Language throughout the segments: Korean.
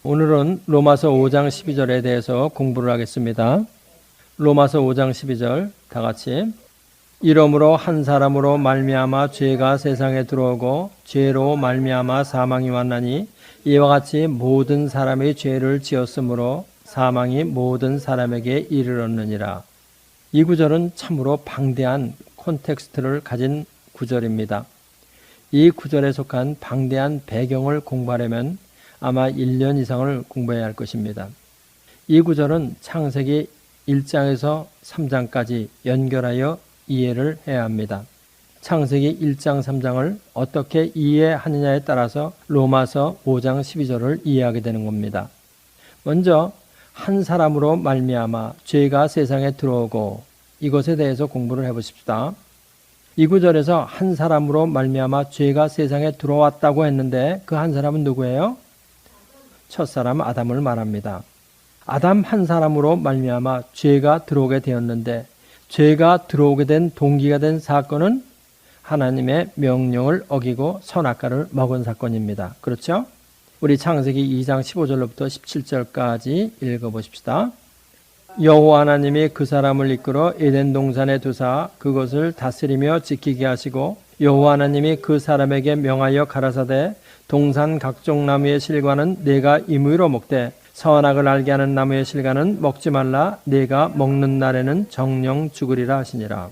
오늘은 로마서 5장 12절에 대해서 공부를 하겠습니다. 로마서 5장 12절 다 같이. 이러므로 한 사람으로 말미암아 죄가 세상에 들어오고 죄로 말미암아 사망이 왔나니 이와 같이 모든 사람이 죄를 지었으므로 사망이 모든 사람에게 이르렀느니라. 이 구절은 참으로 방대한 콘텍스트를 가진 구절입니다. 이 구절에 속한 방대한 배경을 공부하려면 아마 1년 이상을 공부해야 할 것입니다. 이 구절은 창세기 1장에서 3장까지 연결하여 이해를 해야 합니다. 창세기 1장 3장을 어떻게 이해하느냐에 따라서 로마서 5장 12절을 이해하게 되는 겁니다. 먼저 한 사람으로 말미암아 죄가 세상에 들어오고 이것에 대해서 공부를 해보십시다. 이 구절에서 한 사람으로 말미암아 죄가 세상에 들어왔다고 했는데 그 한 사람은 누구예요? 첫사람 아담을 말합니다. 아담 한 사람으로 말미암아 죄가 들어오게 되었는데 죄가 들어오게 된 동기가 된 사건은 하나님의 명령을 어기고 선악과를 먹은 사건입니다. 그렇죠? 우리 창세기 2장 15절로부터 17절까지 읽어보십시다. 여호와 하나님이 그 사람을 이끌어 에덴 동산에 두사 그것을 다스리며 지키게 하시고 여호와 하나님이 그 사람에게 명하여 가라사대 동산 각종 나무의 실과는 내가 임의로 먹되 선악을 알게 하는 나무의 실과는 먹지 말라. 내가 먹는 날에는 정령 죽으리라 하시니라.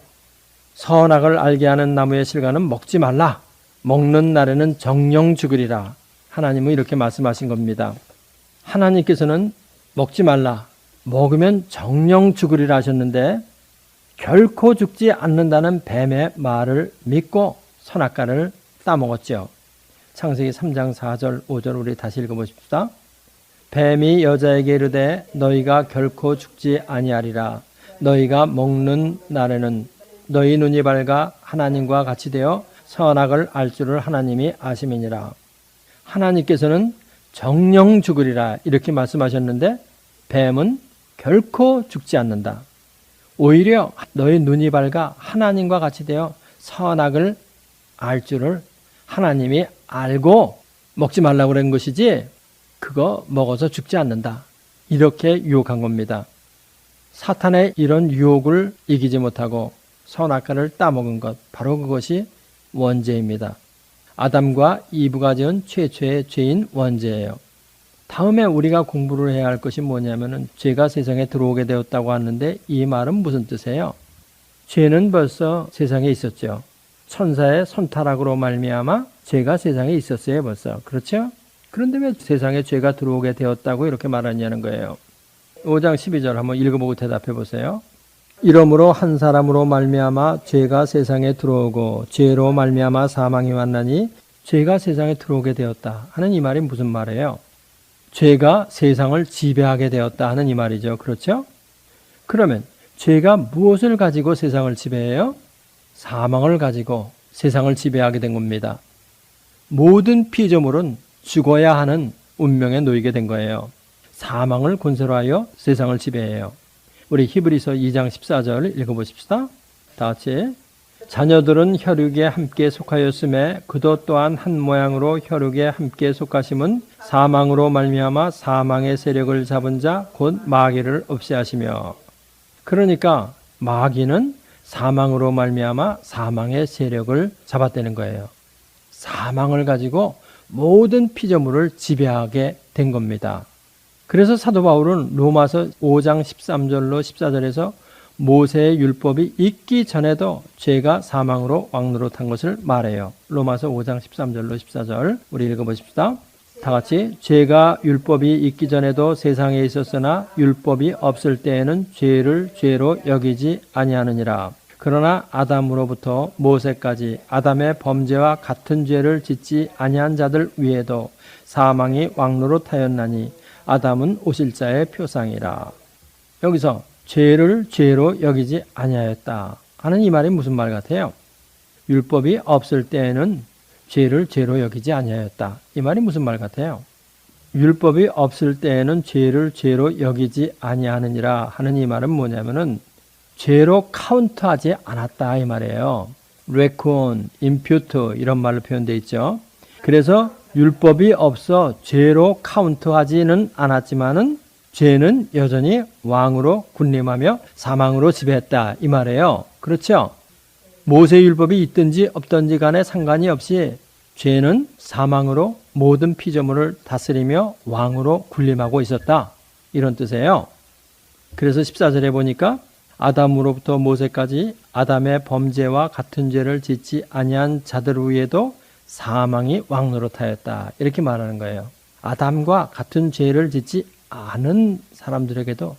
선악을 알게 하는 나무의 실과는 먹지 말라. 먹는 날에는 정령 죽으리라. 하나님은 이렇게 말씀하신 겁니다. 하나님께서는 먹지 말라. 먹으면 정령 죽으리라 하셨는데 결코 죽지 않는다는 뱀의 말을 믿고 선악과를 따먹었죠. 창세기 3장 4절 5절 우리 다시 읽어보십시다. 뱀이 여자에게 이르되 너희가 결코 죽지 아니하리라. 너희가 먹는 날에는 너희 눈이 밝아 하나님과 같이 되어 선악을 알 줄을 하나님이 아심이니라. 하나님께서는 정령 죽으리라 이렇게 말씀하셨는데 뱀은 결코 죽지 않는다. 오히려 너희 눈이 밝아 하나님과 같이 되어 선악을 알 줄을 하나님이 알고 먹지 말라고 그런 것이지 그거 먹어서 죽지 않는다. 이렇게 유혹한 겁니다. 사탄의 이런 유혹을 이기지 못하고 선악과를 따먹은 것 바로 그것이 원죄입니다. 아담과 이브가 지은 최초의 죄인 원죄예요. 다음에 우리가 공부를 해야 할 것이 뭐냐면은 죄가 세상에 들어오게 되었다고 하는데 이 말은 무슨 뜻이에요? 죄는 벌써 세상에 있었죠. 천사의 손타락으로 말미암아 죄가 세상에 있었어요 벌써. 그렇죠? 그런데 왜 세상에 죄가 들어오게 되었다고 이렇게 말하냐는 거예요. 5장 12절 한번 읽어보고 대답해 보세요. 이러므로 한 사람으로 말미암아 죄가 세상에 들어오고 죄로 말미암아 사망이 왔나니 죄가 세상에 들어오게 되었다 하는 이 말이 무슨 말이에요? 죄가 세상을 지배하게 되었다 하는 이 말이죠. 그렇죠? 그러면 죄가 무엇을 가지고 세상을 지배해요? 사망을 가지고 세상을 지배하게 된 겁니다. 모든 피조물은 죽어야 하는 운명에 놓이게 된 거예요. 사망을 본세로 하여 세상을 지배해요. 우리 히브리서 2장 14절 읽어보십시다. 다 같이. 자녀들은 혈육에 함께 속하였음에 그도 또한 한 모양으로 혈육에 함께 속하심은 사망으로 말미암아 사망의 세력을 잡은 자 곧 마귀를 없애하시며. 그러니까 마귀는 사망으로 말미암아 사망의 세력을 잡았다는 거예요. 사망을 가지고 모든 피조물을 지배하게 된 겁니다. 그래서 사도 바울은 로마서 5장 13절로 14절에서 모세의 율법이 있기 전에도 죄가 사망으로 왕노릇한 것을 말해요. 로마서 5장 13절로 14절 우리 읽어보십시다. 다 같이. 죄가 율법이 있기 전에도 세상에 있었으나 율법이 없을 때에는 죄를 죄로 여기지 아니하느니라. 그러나 아담으로부터 모세까지 아담의 범죄와 같은 죄를 짓지 아니한 자들 위에도 사망이 왕노릇하였나니 아담은 오실 자의 표상이라. 여기서 죄를 죄로 여기지 아니하였다 하는 이 말이 무슨 말 같아요? 율법이 없을 때에는 죄를 죄로 여기지 아니하였다. 이 말이 무슨 말 같아요? 율법이 없을 때에는 죄를 죄로 여기지 아니하느니라 하는 이 말은 뭐냐면은 죄로 카운트하지 않았다 이 말이에요. 레콘, 임퓨트 이런 말로 표현되어 있죠. 그래서 율법이 없어 죄로 카운트하지는 않았지만은 죄는 여전히 왕으로 군림하며 사망으로 지배했다 이 말이에요. 그렇죠? 모세 율법이 있든지 없든지 간에 상관이 없이 죄는 사망으로 모든 피조물을 다스리며 왕으로 군림하고 있었다. 이런 뜻이에요. 그래서 14절에 보니까 아담으로부터 모세까지 아담의 범죄와 같은 죄를 짓지 아니한 자들 위에도 사망이 왕노릇하였다. 이렇게 말하는 거예요. 아담과 같은 죄를 짓지 않은 사람들에게도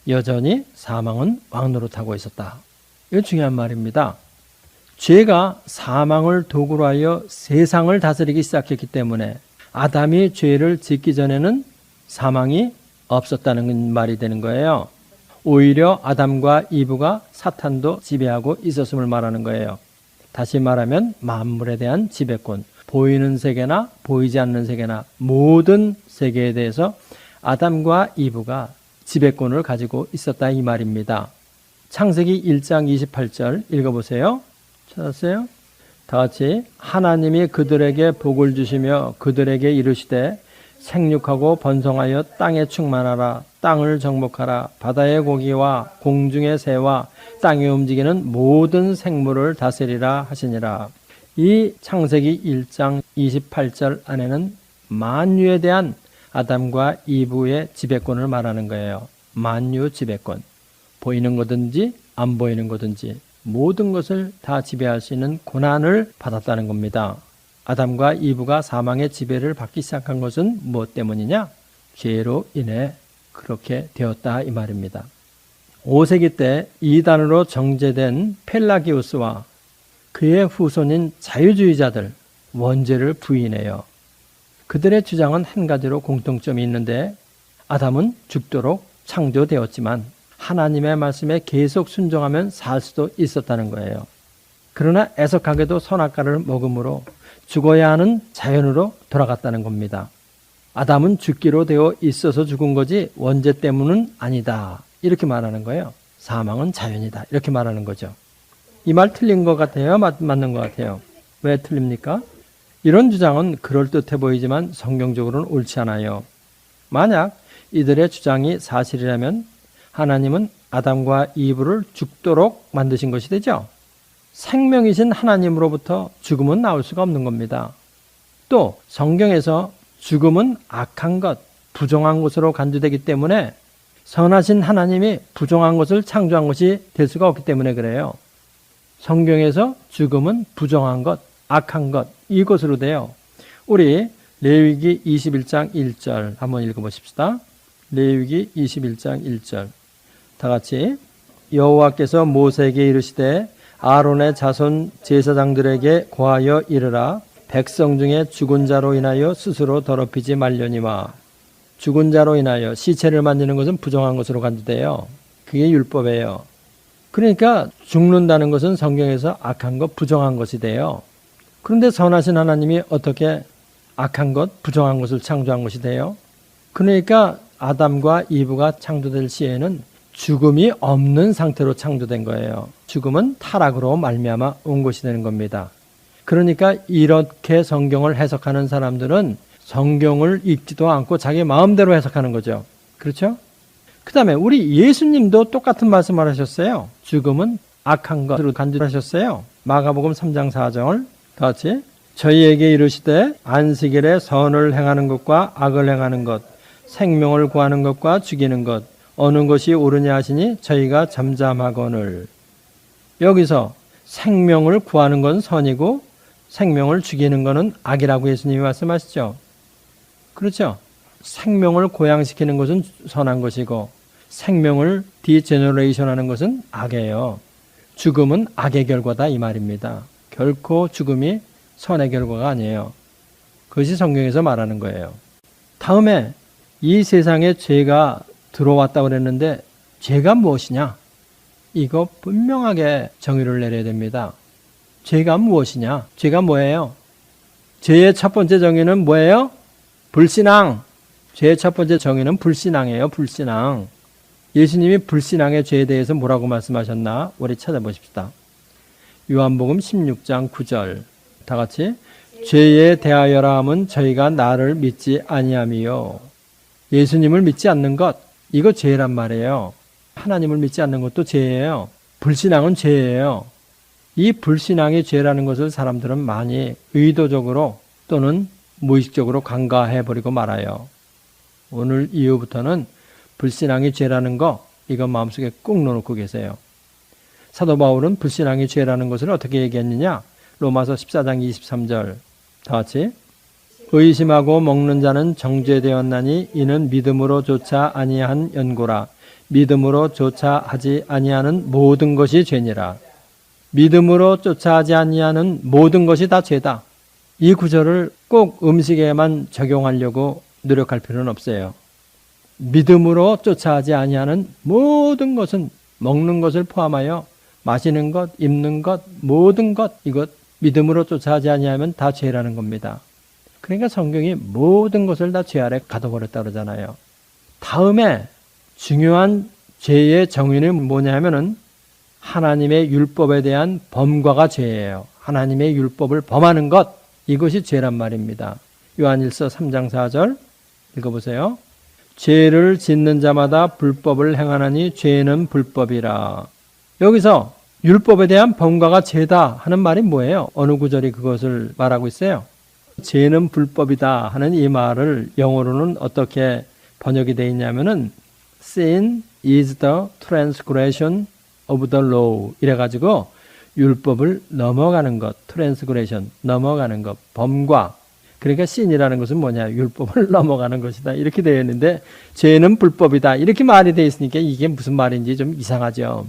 여전히 사망은 왕노릇하고 있었다. 이거 중요한 말입니다. 죄가 사망을 도구로 하여 세상을 다스리기 시작했기 때문에 아담이 죄를 짓기 전에는 사망이 없었다는 말이 되는 거예요. 오히려 아담과 이브가 사탄도 지배하고 있었음을 말하는 거예요. 다시 말하면 만물에 대한 지배권, 보이는 세계나 보이지 않는 세계나 모든 세계에 대해서 아담과 이브가 지배권을 가지고 있었다 이 말입니다. 창세기 1장 28절 읽어보세요. 찾았어요? 다 같이 하나님이 그들에게 복을 주시며 그들에게 이르시되 생육하고 번성하여 땅에 충만하라. 땅을 정복하라. 바다의 고기와 공중의 새와 땅에 움직이는 모든 생물을 다스리라 하시니라. 이 창세기 1장 28절 안에는 만유에 대한 아담과 이브의 지배권을 말하는 거예요. 만유 지배권. 보이는 거든지 안 보이는 거든지 모든 것을 다 지배할 수 있는 권한을 받았다는 겁니다. 아담과 이브가 사망의 지배를 받기 시작한 것은 무엇 때문이냐? 죄로 인해 그렇게 되었다 이 말입니다. 5세기 때 이단으로 정죄된 펠라기우스와 그의 후손인 자유주의자들 원죄를 부인해요. 그들의 주장은 한 가지로 공통점이 있는데 아담은 죽도록 창조되었지만 하나님의 말씀에 계속 순종하면 살 수도 있었다는 거예요. 그러나 애석하게도 선악과를 먹음으로 죽어야 하는 자연으로 돌아갔다는 겁니다. 아담은 죽기로 되어 있어서 죽은 거지 원죄 때문은 아니다. 이렇게 말하는 거예요. 사망은 자연이다. 이렇게 말하는 거죠. 이 말 틀린 것 같아요? 맞는 것 같아요? 왜 틀립니까? 이런 주장은 그럴듯해 보이지만 성경적으로는 옳지 않아요. 만약 이들의 주장이 사실이라면 하나님은 아담과 이브를 죽도록 만드신 것이 되죠. 생명이신 하나님으로부터 죽음은 나올 수가 없는 겁니다. 또 성경에서 죽음은 악한 것, 부정한 것으로 간주되기 때문에 선하신 하나님이 부정한 것을 창조한 것이 될 수가 없기 때문에 그래요. 성경에서 죽음은 부정한 것, 악한 것, 이것으로 돼요. 우리 레위기 21장 1절 한번 읽어보십시다. 레위기 21장 1절 다 같이 여호와께서 모세에게 이르시되 아론의 자손 제사장들에게 고하여 이르라. 백성 중에 죽은 자로 인하여 스스로 더럽히지 말려니와. 죽은 자로 인하여 시체를 만지는 것은 부정한 것으로 간주돼요. 그게 율법이에요. 그러니까 죽는다는 것은 성경에서 악한 것, 부정한 것이 돼요. 그런데 선하신 하나님이 어떻게 악한 것, 부정한 것을 창조한 것이 돼요? 그러니까 아담과 이브가 창조될 시에는 죽음이 없는 상태로 창조된 거예요. 죽음은 타락으로 말미암아 온 것이 되는 겁니다. 그러니까 이렇게 성경을 해석하는 사람들은 성경을 읽지도 않고 자기 마음대로 해석하는 거죠. 그렇죠? 그 다음에 우리 예수님도 똑같은 말씀을 하셨어요. 죽음은 악한 것으로 간주하셨어요. 마가복음 3장 4절 다 같이 저희에게 이르시되 안식일에 선을 행하는 것과 악을 행하는 것, 생명을 구하는 것과 죽이는 것 어느 것이 옳으냐 하시니 저희가 잠잠하거늘. 여기서 생명을 구하는 건 선이고 생명을 죽이는 것은 악이라고 예수님이 말씀하시죠. 그렇죠? 생명을 고양시키는 것은 선한 것이고 생명을 디제너레이션하는 것은 악이에요. 죽음은 악의 결과다 이 말입니다. 결코 죽음이 선의 결과가 아니에요. 그것이 성경에서 말하는 거예요. 다음에 이 세상에 죄가 들어왔다고 그랬는데 죄가 무엇이냐? 이거 분명하게 정의를 내려야 됩니다. 죄가 무엇이냐? 죄가 뭐예요? 죄의 첫 번째 정의는 뭐예요? 불신앙. 죄의 첫 번째 정의는 불신앙이에요. 불신앙. 예수님이 불신앙의 죄에 대해서 뭐라고 말씀하셨나? 우리 찾아보십시다. 요한복음 16장 9절 다 같이 죄에 대하여라 함은 저희가 나를 믿지 아니함이요. 예수님을 믿지 않는 것, 이거 죄란 말이에요. 하나님을 믿지 않는 것도 죄예요. 불신앙은 죄예요. 이 불신앙이 죄라는 것을 사람들은 많이 의도적으로 또는 무의식적으로 간과해버리고 말아요. 오늘 이후부터는 불신앙이 죄라는 거, 이거 마음속에 꼭 넣어놓고 계세요. 사도 바울은 불신앙이 죄라는 것을 어떻게 얘기했느냐? 로마서 14장 23절 다 같이. 의심하고 먹는 자는 정죄되었나니 이는 믿음으로 조차 아니한 연고라. 믿음으로 조차 하지 아니하는 모든 것이 죄니라. 믿음으로 조차 하지 아니하는 모든 것이 다 죄다. 이 구절을 꼭 음식에만 적용하려고 노력할 필요는 없어요. 믿음으로 쫓아하지 아니하는 모든 것은 먹는 것을 포함하여 마시는 것, 입는 것, 모든 것, 이것 믿음으로 쫓아하지 아니하면 다 죄라는 겁니다. 그러니까 성경이 모든 것을 다 죄 아래 가둬버렸다 그러잖아요. 다음에 중요한 죄의 정의는 뭐냐 하면은 하나님의 율법에 대한 범과가 죄예요. 하나님의 율법을 범하는 것, 이것이 죄란 말입니다. 요한일서 3장 4절 읽어보세요. 죄를 짓는 자마다 불법을 행하나니 죄는 불법이라. 여기서 율법에 대한 범과가 죄다 하는 말이 뭐예요? 어느 구절이 그것을 말하고 있어요? 죄는 불법이다 하는 이 말을 영어로는 어떻게 번역이 되어 있냐면은 Sin is the transgression of the law 이래가지고 율법을 넘어가는 것, transgression, 넘어가는 것, 범과. 그러니까 sin이라는 것은 뭐냐? 율법을 넘어가는 것이다. 이렇게 되어 있는데 죄는 불법이다. 이렇게 말이 되어 있으니까 이게 무슨 말인지 좀 이상하죠.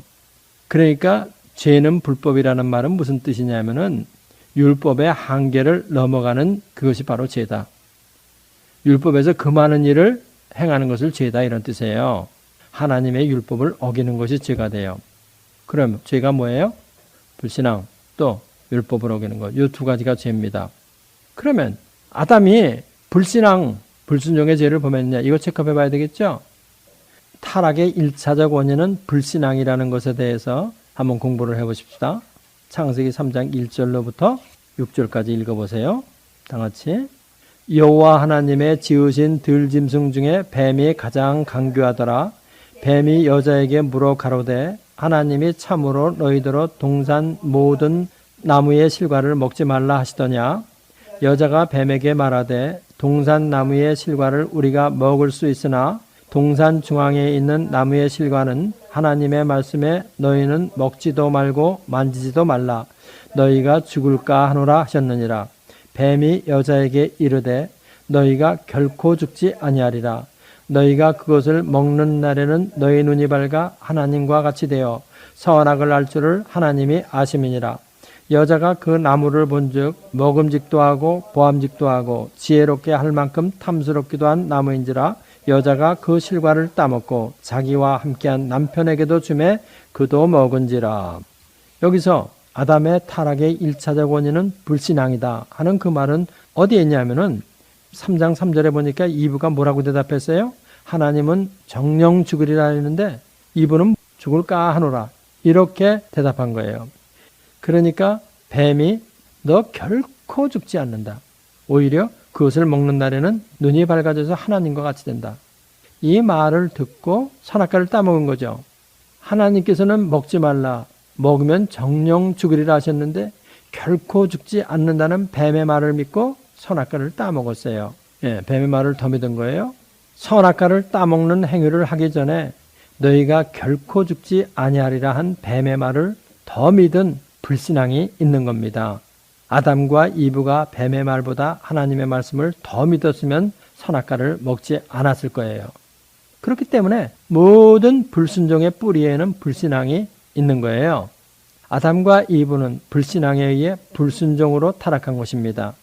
그러니까 죄는 불법이라는 말은 무슨 뜻이냐면은 율법의 한계를 넘어가는 그것이 바로 죄다. 율법에서 그 많은 일을 행하는 것을 죄다 이런 뜻이에요. 하나님의 율법을 어기는 것이 죄가 돼요. 그럼 죄가 뭐예요? 불신앙 또 율법을 어기는 것. 이 두 가지가 죄입니다. 그러면 아담이 불신앙, 불순종의 죄를 범했느냐 이거 체크해 봐야 되겠죠? 타락의 1차적 원인은 불신앙이라는 것에 대해서 한번 공부를 해보십시다. 창세기 3장 1절로부터 6절까지 읽어보세요. 다 같이. 여호와 하나님의 지으신 들짐승 중에 뱀이 가장 강교하더라. 뱀이 여자에게 물어 가로되 하나님이 참으로 너희더러 동산 모든 나무의 실과를 먹지 말라 하시더냐. 여자가 뱀에게 말하되 동산 나무의 실과를 우리가 먹을 수 있으나 동산 중앙에 있는 나무의 실과는 하나님의 말씀에 너희는 먹지도 말고 만지지도 말라. 너희가 죽을까 하노라 하셨느니라. 뱀이 여자에게 이르되 너희가 결코 죽지 아니하리라. 너희가 그것을 먹는 날에는 너희 눈이 밝아 하나님과 같이 되어 선악을 알 줄을 하나님이 아심이니라. 여자가 그 나무를 본즉 먹음직도 하고 보암직도 하고 지혜롭게 할 만큼 탐스럽기도 한 나무인지라. 여자가 그 실과를 따먹고 자기와 함께한 남편에게도 주매 그도 먹은지라. 여기서 아담의 타락의 1차적 원인은 불신앙이다 하는 그 말은 어디에 있냐면은 3장 3절에 보니까 이브가 뭐라고 대답했어요? 하나님은 정령 죽으리라 했는데 이브는 죽을까 하노라 이렇게 대답한 거예요. 그러니까 뱀이 너 결코 죽지 않는다. 오히려 그것을 먹는 날에는 눈이 밝아져서 하나님과 같이 된다. 이 말을 듣고 선악과를 따먹은 거죠. 하나님께서는 먹지 말라. 먹으면 정령 죽으리라 하셨는데 결코 죽지 않는다는 뱀의 말을 믿고 선악과를 따먹었어요. 예, 뱀의 말을 더 믿은 거예요. 선악과를 따먹는 행위를 하기 전에 너희가 결코 죽지 아니하리라 한 뱀의 말을 더 믿은 불신앙이 있는 겁니다. 아담과 이브가 뱀의 말보다 하나님의 말씀을 더 믿었으면 선악과를 먹지 않았을 거예요. 그렇기 때문에 모든 불순종의 뿌리에는 불신앙이 있는 거예요. 아담과 이브는 불신앙에 의해 불순종으로 타락한 것입니다.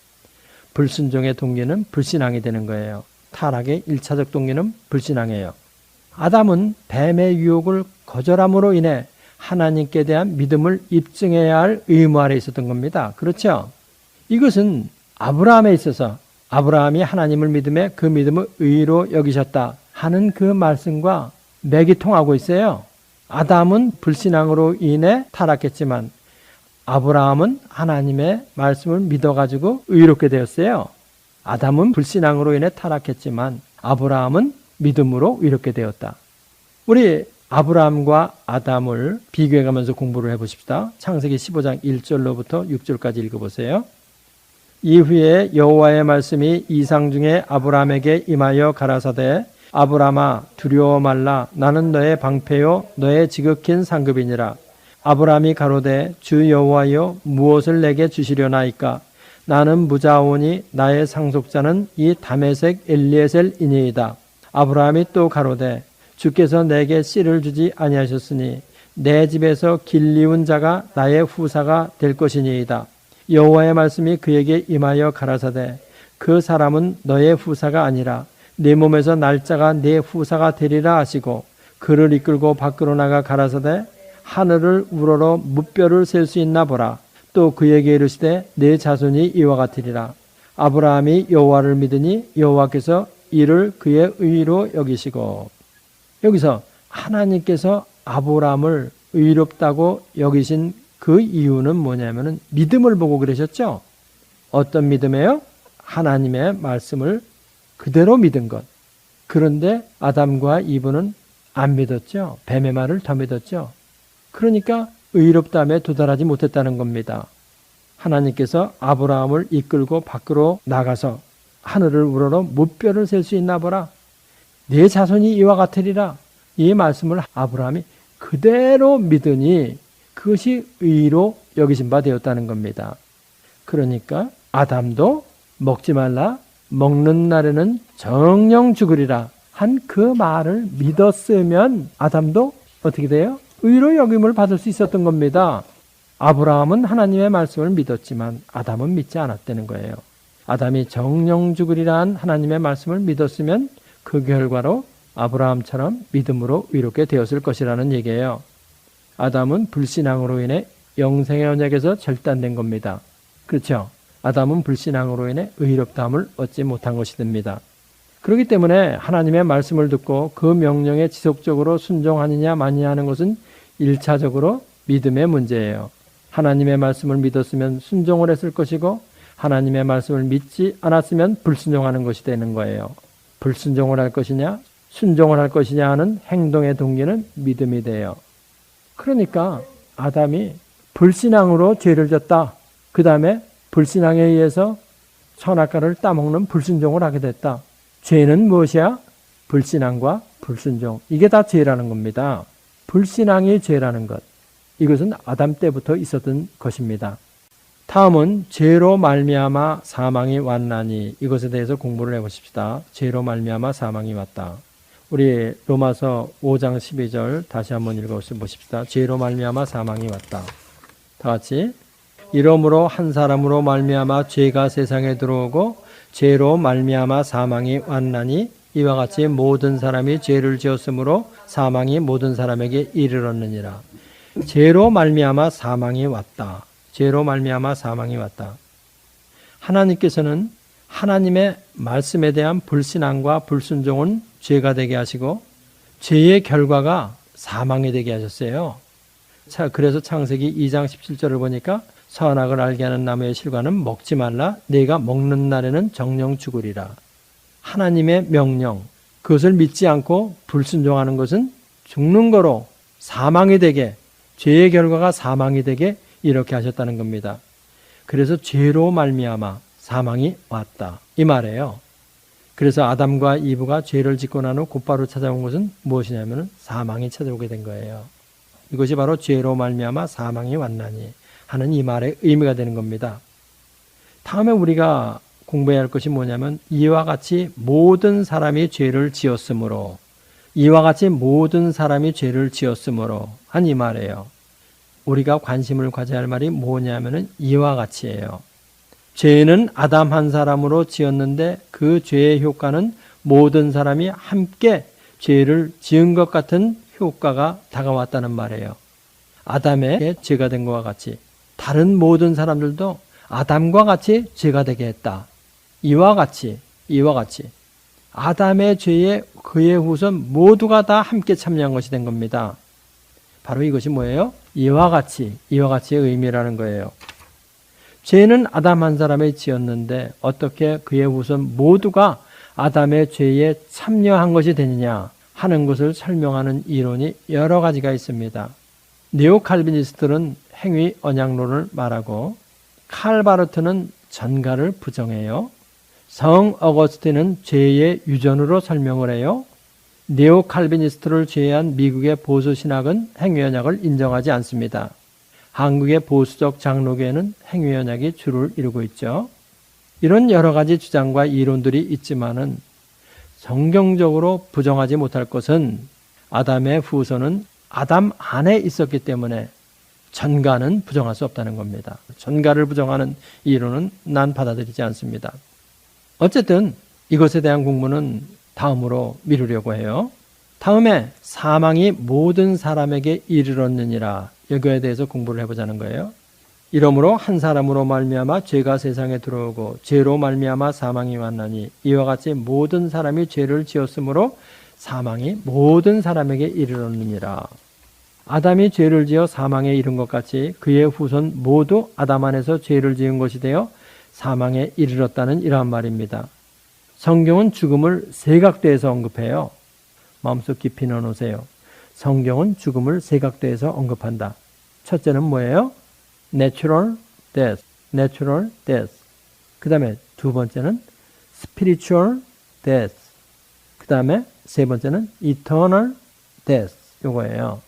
불순종의 동기는 불신앙이 되는 거예요. 타락의 1차적 동기는 불신앙이에요. 아담은 뱀의 유혹을 거절함으로 인해 하나님께 대한 믿음을 입증해야 할 의무 아래 있었던 겁니다. 그렇죠? 이것은 아브라함에 있어서 아브라함이 하나님을 믿음에 그 믿음을 의로 여기셨다 하는 그 말씀과 맥이 통하고 있어요. 아담은 불신앙으로 인해 타락했지만 아브라함은 하나님의 말씀을 믿어가지고 의롭게 되었어요. 아담은 불신앙으로 인해 타락했지만 아브라함은 믿음으로 의롭게 되었다. 우리 아브라함과 아담을 비교해가면서 공부를 해보십시다. 창세기 15장 1절로부터 6절까지 읽어보세요. 이후에 여호와의 말씀이 이상 중에 아브라함에게 임하여 가라사대 아브라함아 두려워 말라 나는 너의 방패요 너의 지극힌 상급이니라. 아브라함이 가로되 주 여호와여 무엇을 내게 주시려나이까 나는 무자오니 나의 상속자는 이 다메섹 엘리에셀이니이다. 아브라함이 또 가로되 주께서 내게 씨를 주지 아니하셨으니 내 집에서 길리운 자가 나의 후사가 될 것이니이다. 여호와의 말씀이 그에게 임하여 가라사대 그 사람은 너의 후사가 아니라 내 몸에서 날짜가 내 후사가 되리라 하시고 그를 이끌고 밖으로 나가 가라사대 하늘을 우러러 무뼈를 셀 수 있나 보라. 또 그에게 이르시되 내 자손이 이와 같으리라. 아브라함이 여호와를 믿으니 여호와께서 이를 그의 의로 여기시고. 여기서 하나님께서 아브라함을 의롭다고 여기신 그 이유는 뭐냐면은 믿음을 보고 그러셨죠. 어떤 믿음이에요? 하나님의 말씀을 그대로 믿은 것. 그런데 아담과 이브는 안 믿었죠. 뱀의 말을 더 믿었죠. 그러니까 의롭다함에 도달하지 못했다는 겁니다. 하나님께서 아브라함을 이끌고 밖으로 나가서 하늘을 우러러 무뼈를 셀 수 있나 보라. 내 자손이 이와 같으리라. 이 말씀을 아브라함이 그대로 믿으니 그것이 의로 여기신 바 되었다는 겁니다. 그러니까 아담도 먹지 말라 먹는 날에는 정령 죽으리라 한 그 말을 믿었으면 아담도 어떻게 돼요? 의로 여김을 받을 수 있었던 겁니다. 아브라함은 하나님의 말씀을 믿었지만 아담은 믿지 않았다는 거예요. 아담이 정령 죽으리란 하나님의 말씀을 믿었으면 그 결과로 아브라함처럼 믿음으로 의롭게 되었을 것이라는 얘기예요. 아담은 불신앙으로 인해 영생의 언약에서 절단된 겁니다. 그렇죠? 아담은 불신앙으로 인해 의롭다함을 얻지 못한 것이 됩니다. 그렇기 때문에 하나님의 말씀을 듣고 그 명령에 지속적으로 순종하느냐 마느냐 하는 것은 1차적으로 믿음의 문제예요. 하나님의 말씀을 믿었으면 순종을 했을 것이고 하나님의 말씀을 믿지 않았으면 불순종하는 것이 되는 거예요. 불순종을 할 것이냐 순종을 할 것이냐 하는 행동의 동기는 믿음이 돼요. 그러니까 아담이 불신앙으로 죄를 졌다. 그 다음에 불신앙에 의해서 선악과를 따먹는 불순종을 하게 됐다. 죄는 무엇이야? 불신앙과 불순종. 이게 다 죄라는 겁니다. 불신앙이 죄라는 것. 이것은 아담 때부터 있었던 것입니다. 다음은 죄로 말미암아 사망이 왔나니 이것에 대해서 공부를 해보십시다. 죄로 말미암아 사망이 왔다. 우리 로마서 5장 12절 다시 한번 읽어보십시다. 죄로 말미암아 사망이 왔다. 다 같이. 이러므로 한 사람으로 말미암아 죄가 세상에 들어오고 죄로 말미암아 사망이 왔나니 이와 같이 모든 사람이 죄를 지었으므로 사망이 모든 사람에게 이르렀느니라. 죄로 말미암아 사망이 왔다. 죄로 말미암아 사망이 왔다. 하나님께서는 하나님의 말씀에 대한 불신앙과 불순종은 죄가 되게 하시고 죄의 결과가 사망이 되게 하셨어요. 자, 그래서 창세기 2장 17절을 보니까 선악을 알게 하는 나무의 실과는 먹지 말라. 내가 먹는 날에는 정령 죽으리라. 하나님의 명령, 그것을 믿지 않고 불순종하는 것은 죽는 거로 사망이 되게, 죄의 결과가 사망이 되게 이렇게 하셨다는 겁니다. 그래서 죄로 말미암아 사망이 왔다. 이 말이에요. 그래서 아담과 이브가 죄를 짓고 난 후 곧바로 찾아온 것은 무엇이냐면 사망이 찾아오게 된 거예요. 이것이 바로 죄로 말미암아 사망이 왔나니 하는 이 말의 의미가 되는 겁니다. 다음에 우리가 공부해야 할 것이 뭐냐면 이와 같이 모든 사람이 죄를 지었으므로 이와 같이 모든 사람이 죄를 지었으므로 한 이 말이에요. 우리가 관심을 가져야 할 말이 뭐냐면은 이와 같이예요. 죄는 아담 한 사람으로 지었는데 그 죄의 효과는 모든 사람이 함께 죄를 지은 것 같은 효과가 다가왔다는 말이에요. 아담의 죄가 된 것과 같이 다른 모든 사람들도 아담과 같이 죄가 되게 했다. 이와 같이 아담의 죄에 그의 후손 모두가 다 함께 참여한 것이 된 겁니다. 바로 이것이 뭐예요? 이와 같이의 의미라는 거예요. 죄는 아담 한 사람이 지었는데 어떻게 그의 후손 모두가 아담의 죄에 참여한 것이 되느냐 하는 것을 설명하는 이론이 여러 가지가 있습니다. 네오칼비니스트는 행위 언약론을 말하고 칼바르트는 전가를 부정해요. 성 어거스틴은 죄의 유전으로 설명을 해요. 네오칼비니스트를 제외한 미국의 보수 신학은 행위 언약을 인정하지 않습니다. 한국의 보수적 장로교회는 행위 언약이 주를 이루고 있죠. 이런 여러 가지 주장과 이론들이 있지만은 성경적으로 부정하지 못할 것은 아담의 후손은 아담 안에 있었기 때문에 전가는 부정할 수 없다는 겁니다. 전가를 부정하는 이론은 난 받아들이지 않습니다. 어쨌든 이것에 대한 공부는 다음으로 미루려고 해요. 다음에 사망이 모든 사람에게 이르렀느니라, 여기에 대해서 공부를 해보자는 거예요. 이러므로 한 사람으로 말미암아 죄가 세상에 들어오고 죄로 말미암아 사망이 왔나니 이와 같이 모든 사람이 죄를 지었으므로 사망이 모든 사람에게 이르렀느니라. 아담이 죄를 지어 사망에 이른 것 같이 그의 후손 모두 아담 안에서 죄를 지은 것이 되어 사망에 이르렀다는 이러한 말입니다. 성경은 죽음을 세 각도에서 언급해요. 마음속 깊이 넣어놓으세요. 성경은 죽음을 세 각도에서 언급한다. 첫째는 뭐예요? Natural death, natural death. 그 다음에 두 번째는 spiritual death. 그 다음에 세 번째는 eternal death. 요거예요.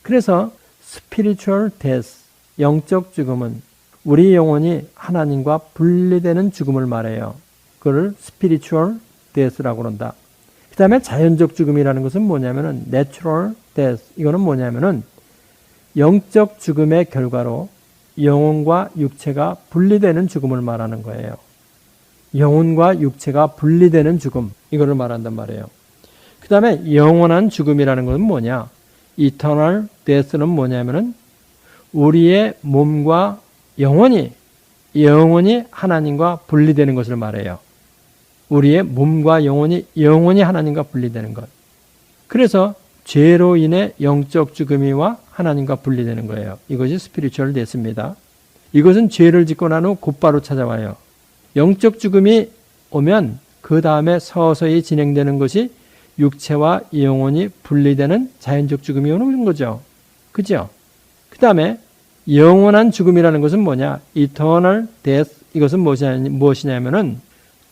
그래서 spiritual death, 영적 죽음은 우리 영혼이 하나님과 분리되는 죽음을 말해요. 그걸 spiritual death라고 그런다. 그 다음에 자연적 죽음이라는 것은 뭐냐면은 natural death. 이거는 뭐냐면은 영적 죽음의 결과로 영혼과 육체가 분리되는 죽음을 말하는 거예요. 영혼과 육체가 분리되는 죽음, 이거를 말한단 말이에요. 그 다음에 영원한 죽음이라는 것은 뭐냐? eternal death는 뭐냐면은 우리의 몸과 영혼이 하나님과 분리되는 것을 말해요. 우리의 몸과 영혼이 하나님과 분리되는 것. 그래서 죄로 인해 영적 죽음이와 하나님과 분리되는 거예요. 이것이 스피리추얼 데스입니다. 이것은 죄를 짓고 난 후 곧바로 찾아와요. 영적 죽음이 오면 그 다음에 서서히 진행되는 것이 육체와 영혼이 분리되는 자연적 죽음이 오는 거죠. 그죠? 그 다음에 영원한 죽음이라는 것은 뭐냐? eternal death. 이것은 무엇이냐면은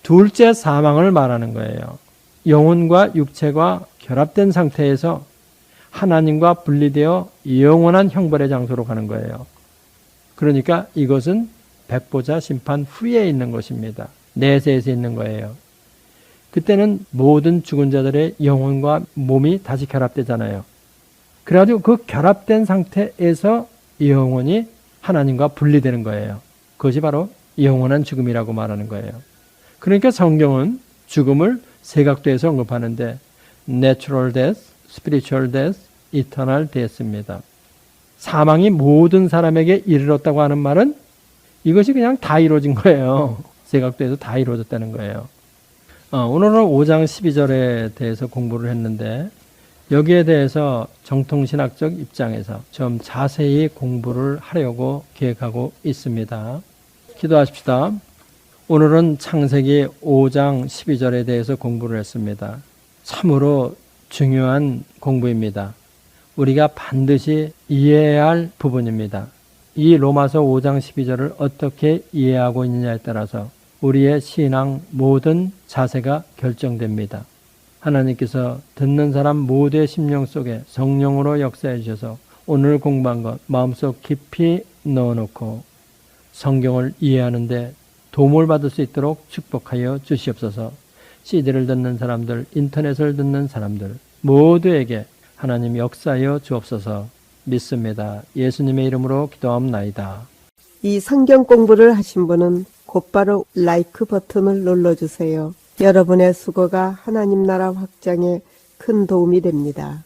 둘째 사망을 말하는 거예요. 영혼과 육체가 결합된 상태에서 하나님과 분리되어 영원한 형벌의 장소로 가는 거예요. 그러니까 이것은 백보자 심판 후에 있는 것입니다. 내세에서 있는 거예요. 그때는 모든 죽은 자들의 영혼과 몸이 다시 결합되잖아요. 그래가지고 그 결합된 상태에서 영혼이 하나님과 분리되는 거예요. 그것이 바로 영원한 죽음이라고 말하는 거예요. 그러니까 성경은 죽음을 세 각도에서 언급하는데 natural death, spiritual death, eternal death입니다. 사망이 모든 사람에게 이르렀다고 하는 말은 이것이 그냥 다 이루어진 거예요. 세 각도에서 다 이루어졌다는 거예요. 오늘은 5장 12절에 대해서 공부를 했는데 여기에 대해서 정통신학적 입장에서 좀 자세히 공부를 하려고 계획하고 있습니다. 기도하십시다. 오늘은 창세기 5장 12절에 대해서 공부를 했습니다. 참으로 중요한 공부입니다. 우리가 반드시 이해해야 할 부분입니다. 이 로마서 5장 12절을 어떻게 이해하고 있느냐에 따라서 우리의 신앙 모든 자세가 결정됩니다. 하나님께서 듣는 사람 모두의 심령 속에 성령으로 역사해 주셔서 오늘 공부한 것 마음속 깊이 넣어놓고 성경을 이해하는데 도움을 받을 수 있도록 축복하여 주시옵소서. CD를 듣는 사람들, 인터넷을 듣는 사람들 모두에게 하나님 역사하여 주옵소서. 믿습니다. 예수님의 이름으로 기도합나이다. 이 성경 공부를 하신 분은 곧바로 라이크 버튼을 눌러주세요. 여러분의 수고가 하나님 나라 확장에 큰 도움이 됩니다.